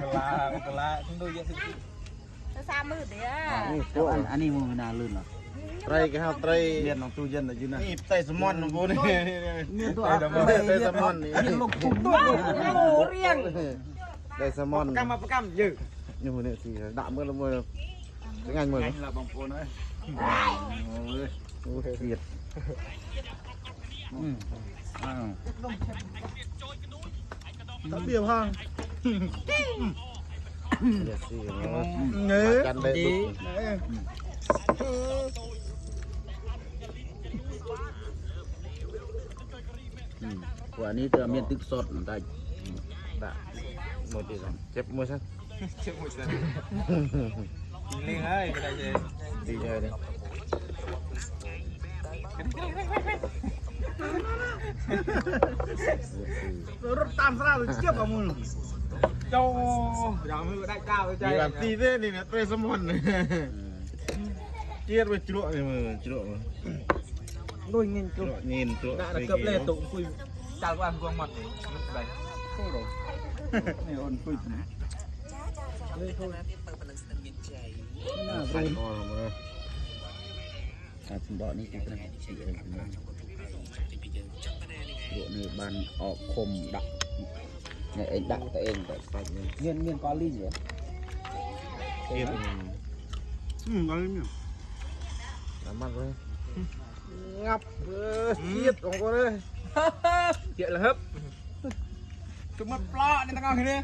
กะลาทั้งดูเยอะที่ซามือเดีตัยววอันนี้มึงไม่น่าลื่นหรอไตรครับไตร เรียนของตู้เย็นแต่ยืนนะ นี่ไตสมอนของกูนี่ ตัว ไตสมอนนี่ เรียนลงทุน โอ้เรียง ไตสมอน กำมาประกำยืด นี่หัวเนี่ยสิด่าเมื่อละเมื่อจะงานเมื่อ ไงล่ะบางคนเลยโอ้ยเสียดตับเบี้ยพัง เดี๋ยวสิ เนื้อ กันได้ดุ กว่านี้เธอเมียนตึกสดได้ ด่าหมดดีแล้วเจ็บมือฉัน เชื่อหมดเลยลิงเอ้ยไม่ได้เจ ดีใจเลย รถตามสลาเจี๊ยบกับมึง โจ้ยังไม่ได้เจ้าใจ มีแบบตีเด้นี่เนี่ยไตสมอนเจี๊ยบไปจุ๊นี่มือจุ๊ ด้วยเงิน จุ๊นี่จุ๊ น่าจะเกือบเล่ตุ่มคุยเจ้าว่าพวงหมดไป นี่อ่อนคุยนะ ใส่คอลงมา สมดอนี่คือเป็นสีอะไรกันบ้างดูนี่บันออกคมดักเนี่ยเองดักตัวเองแต่ ใส่เนี่ย เงี้ยก้อนลิ้นเหรอ เจี๊ยบ ก้อนลิ้นเนี่ย สามารถเลยงับเจี๊ยบของกูเลย เจี๊ยบเลยครับจุดมันปลาในตะกร้าคืนนี้